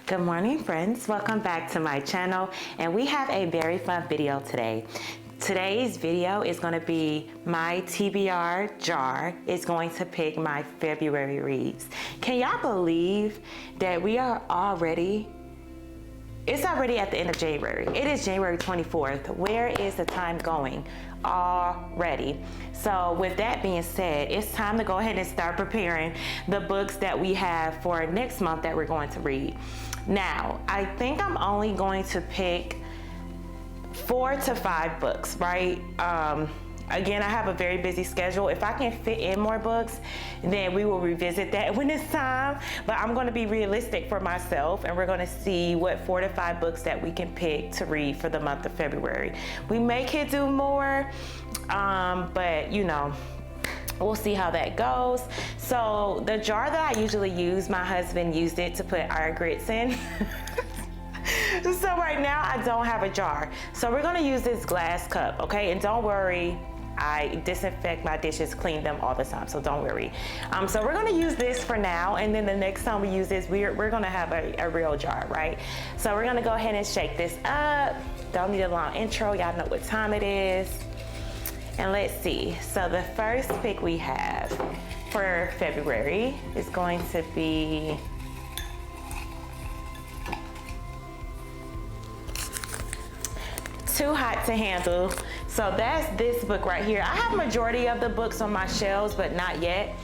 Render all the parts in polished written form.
Good morning, friends. Welcome back to my channel, and we have a very fun video today. Today's video is going to be my TBR jar. It's going to pick my February reads. Can y'all believe that we are already, it's already at the end of January. It is January 24th. Where is the time going? Already. So with that being said, it's time to go ahead and start preparing the books that we have for next month that we're going to read. Now, I think I'm only going to pick 4 to 5 books, right? Again, I have a very busy schedule. If I can fit in more books, then we will revisit that when it's time. But I'm going to be realistic for myself, and we're going to see what 4 to 5 books that we can pick to read for the month of February. We may could do more, but you know, we'll see how that goes. So the jar that I usually use, my husband used it to put our grits in. So right now I don't have a jar. So we're gonna use this glass cup, okay? And don't worry, I disinfect my dishes, clean them all the time, so don't worry. So we're gonna use this for now, and then the next time we use this, we're gonna have a real jar, right? So we're gonna go ahead and shake this up. Don't need a long intro, y'all know what time it is. And let's see, so the first pick we have for February is going to be Too Hot to Handle. So that's this book right here. I have majority of the books on my shelves, but not yet.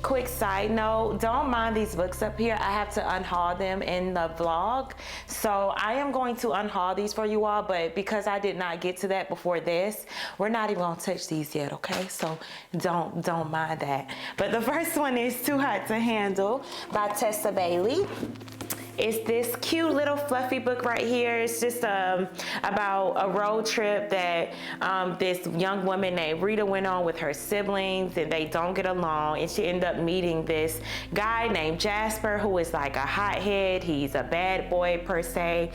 Quick side note, don't mind these books up here. I have to unhaul them in the vlog. So I am going to unhaul these for you all, but because I did not get to that before this, we're not even gonna touch these yet, okay? So don't mind that. But the first one is Too Hot to Handle by Tessa Bailey. It's this cute little fluffy book right here. It's just about a road trip that this young woman named Rita went on with her siblings, and they don't get along, and she ended up meeting this guy named Jasper, who is like a hothead. He's a bad boy per se,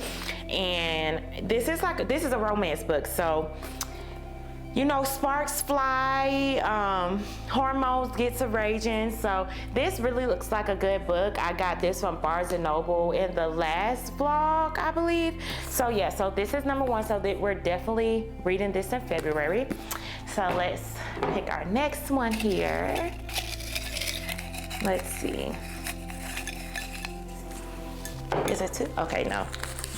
and this is a romance book. So you know, sparks fly, hormones get to raging. So this really looks like a good book. I got this from Barnes & Noble in the last vlog, I believe. So yeah, so this is number 1. So that we're definitely reading this in February. So let's pick our next one here. Let's see. Is it 2? Okay, no.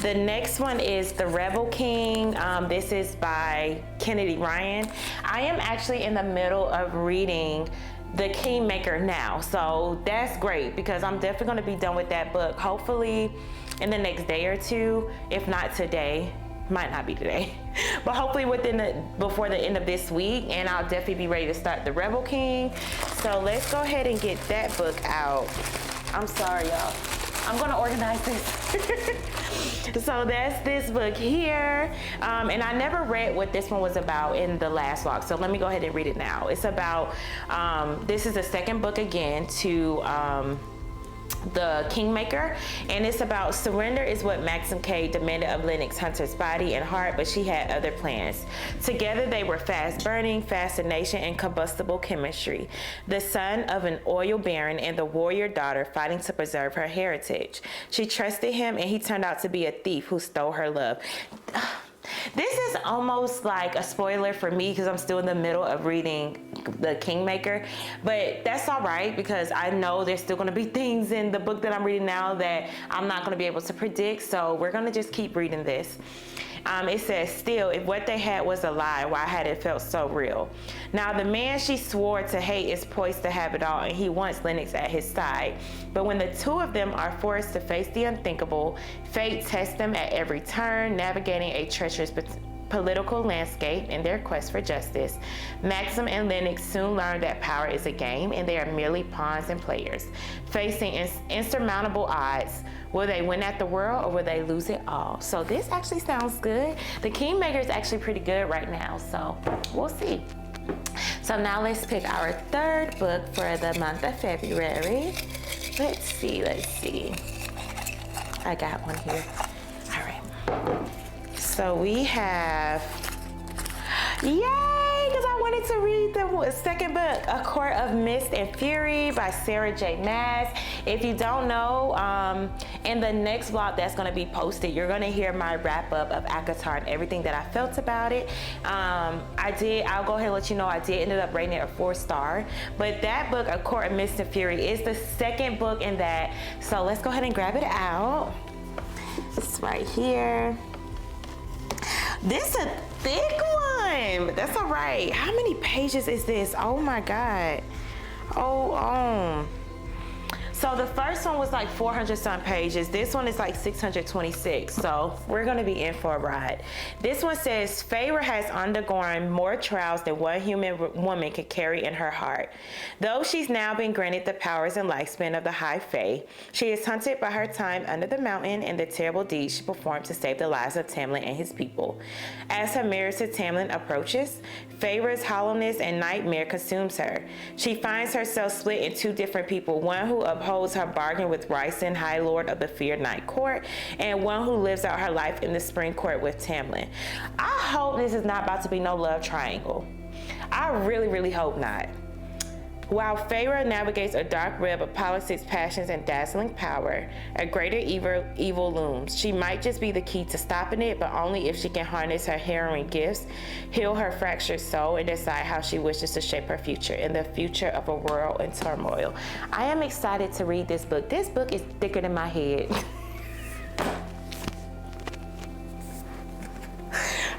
The next one is The Rebel King. This is by Kennedy Ryan. I am actually in the middle of reading The Kingmaker now. So that's great because I'm definitely gonna be done with that book, hopefully in the next day or 2, if not today. Might not be today, but hopefully before the end of this week, and I'll definitely be ready to start The Rebel King. So let's go ahead and get that book out. I'm sorry, y'all. I'm gonna organize this. So that's this book here. And I never read what this one was about in the last vlog. So let me go ahead and read it now. It's about, this is the second book again to The Kingmaker, and it's about surrender is what Maxim K demanded of Lennox Hunter's body and heart, but she had other plans. Together they were fast burning, fascination, and combustible chemistry. The son of an oil baron and the warrior daughter fighting to preserve her heritage. She trusted him, and he turned out to be a thief who stole her love. This is almost like a spoiler for me because I'm still in the middle of reading The Kingmaker, but that's all right because I know there's still going to be things in the book that I'm reading now that I'm not going to be able to predict, so we're going to just keep reading this. It says, still, if what they had was a lie, why had it felt so real? Now, the man she swore to hate is poised to have it all, and he wants Lennox at his side. But when the two of them are forced to face the unthinkable, fate tests them at every turn, navigating a treacherous political landscape in their quest for justice. Maxim and Lennox soon learn that power is a game, and they are merely pawns and players. Facing insurmountable odds, will they win at the world or will they lose it all? So this actually sounds good. The Kingmaker is actually pretty good right now, so we'll see. So now let's pick our third book for the month of February. Let's see. I got one here. All right. So we have, yay, because I wanted to read the second book, A Court of Mist and Fury by Sarah J. Maas. If you don't know, in the next vlog that's going to be posted, you're going to hear my wrap up of ACOTAR and everything that I felt about it. I'll go ahead and let you know I did ended up rating it a 4-star. But that book, A Court of Mist and Fury, is the second book in that. So let's go ahead and grab it out. It's right here. This is a thick one, but that's all right. How many pages is this? Oh my God. So the first one was like 400 some pages. This one is like 626. So we're gonna be in for a ride. This one says, Feyre has undergone more trials than one human woman could carry in her heart. Though she's now been granted the powers and lifespan of the High Fae, she is haunted by her time under the mountain and the terrible deeds she performed to save the lives of Tamlin and his people. As her marriage to Tamlin approaches, Feyre's hollowness and nightmare consumes her. She finds herself split in two different people, one who upholds her bargain with Rhysand, High Lord of the Feared Night Court, and one who lives out her life in the Spring Court with Tamlin. I hope this is not about to be no love triangle. I really, really hope not. While Feyre navigates a dark web of politics, passions, and dazzling power, a greater evil looms. She might just be the key to stopping it, but only if she can harness her harrowing gifts, heal her fractured soul, and decide how she wishes to shape her future in the future of a world in turmoil. I am excited to read this book. This book is thicker than my head.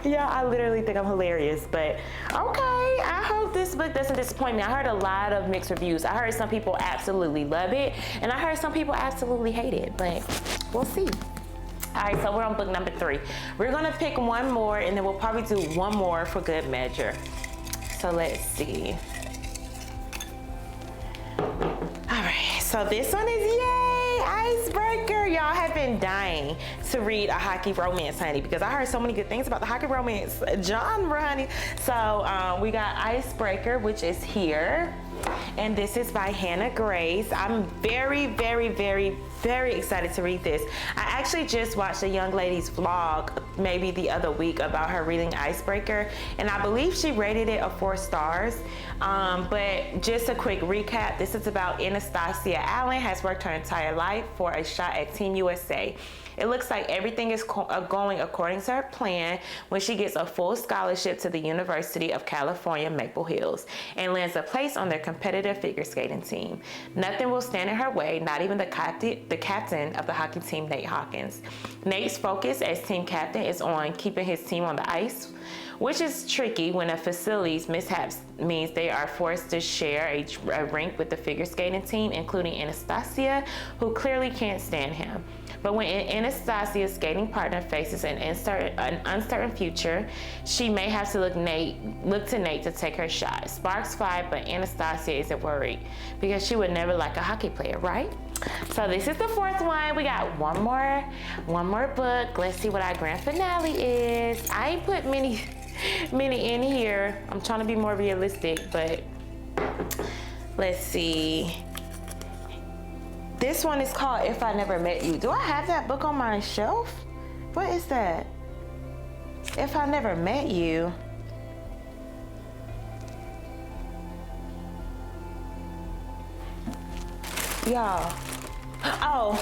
Yeah, I literally think I'm hilarious, but okay, I hope this book doesn't disappoint me. I heard a lot of mixed reviews. I heard some people absolutely love it, and I heard some people absolutely hate it, but we'll see. All right, so we're on book number 3. We're gonna pick one more, and then we'll probably do one more for good measure. So let's see. All right, so this one is, yay, Icebreaker. Y'all have been dying to read a hockey romance, honey, because I heard so many good things about the hockey romance genre, honey. So we got Icebreaker, which is here. And this is by Hannah Grace. I'm very, very, very, very excited to read this. I actually just watched a young lady's vlog maybe the other week about her reading Icebreaker, and I believe she rated it a 4 stars. But just a quick recap, this is about Anastasia Allen, has worked her entire life for a shot at Team USA. It looks like everything is going according to her plan when she gets a full scholarship to the University of California, Maple Hills, and lands a place on their competitive figure skating team. Nothing will stand in her way, not even the captain of the hockey team, Nate Hawkins. Nate's focus as team captain is on keeping his team on the ice, which is tricky when a facility's mishaps means they are forced to share a rink with the figure skating team, including Anastasia, who clearly can't stand him. But when Anastasia's skating partner faces an uncertain future, she may have to look to Nate to take her shot. Sparks fly, but Anastasia isn't worried because she would never like a hockey player, right? So this is the 4th one. We got one more book. Let's see what our grand finale is. I ain't put many in here. I'm trying to be more realistic, but let's see. This one is called If I Never Met You. Do I have that book on my shelf? What is that? If I Never Met You. Y'all. Oh.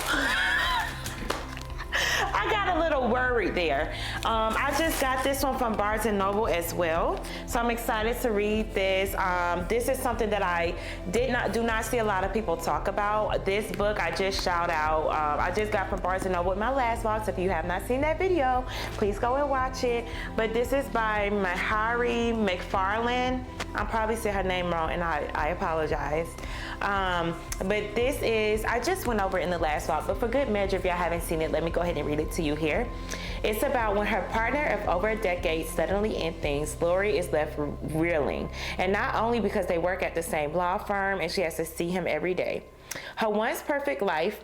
I got a little worried there. I just got this one from Barnes & Noble as well. So I'm excited to read this. This is something that I do not see a lot of people talk about. This book I just shout out. I just got from Barnes & Noble in my last vlog. So if you have not seen that video, please go and watch it. But this is by Mahari McFarlane. I'm probably saying her name wrong, and I apologize. But this is, I just went over it in the last vlog, but for good measure, if y'all haven't seen it, let me go ahead and read it to you here. It's about when her partner of over a decade suddenly ends things, Lori is left reeling. And not only because they work at the same law firm and she has to see him every day. Her once perfect life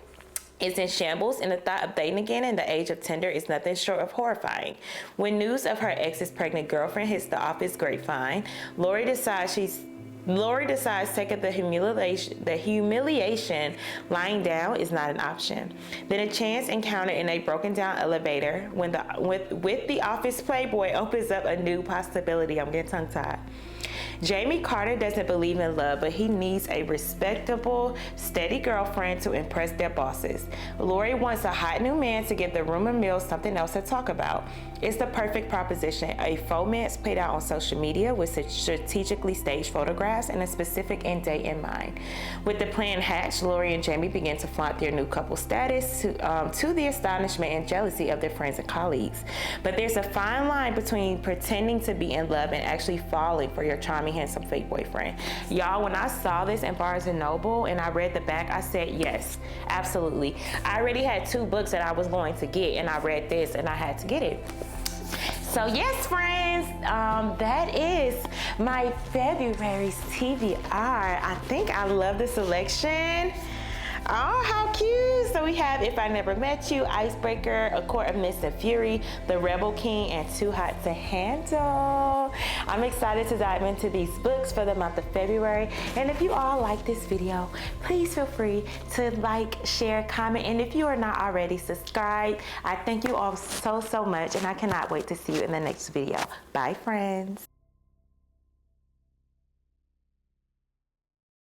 is in shambles, and the thought of dating again in the age of Tinder is nothing short of horrifying. When news of her ex's pregnant girlfriend hits the office grapevine, Lori decides taking the humiliation lying down is not an option. Then a chance encounter in a broken down elevator with the office playboy opens up a new possibility. I'm getting tongue tied. Jamie Carter doesn't believe in love, but he needs a respectable, steady girlfriend to impress their bosses. Lori wants a hot new man to give the rumor mill something else to talk about. It's the perfect proposition, a romance played out on social media with strategically staged photographs and a specific end date in mind. With the plan hatched, Lori and Jamie begin to flaunt their new couple status to the astonishment and jealousy of their friends and colleagues. But there's a fine line between pretending to be in love and actually falling for your charming, handsome fake boyfriend. Y'all, when I saw this in Barnes & Noble and I read the back, I said, yes, absolutely. I already had 2 books that I was going to get, and I read this and I had to get it. So yes, friends, that is my February's TBR. I think I love the selection. Oh, how cute. So we have If I Never Met You, Icebreaker, A Court of Mist and Fury, The Rebel King, and Too Hot to Handle. I'm excited to dive into these books for the month of February. And if you all like this video, please feel free to like, share, comment, and if you are not already, subscribe. I thank you all so much, and I cannot wait to see you in the next video. Bye, friends.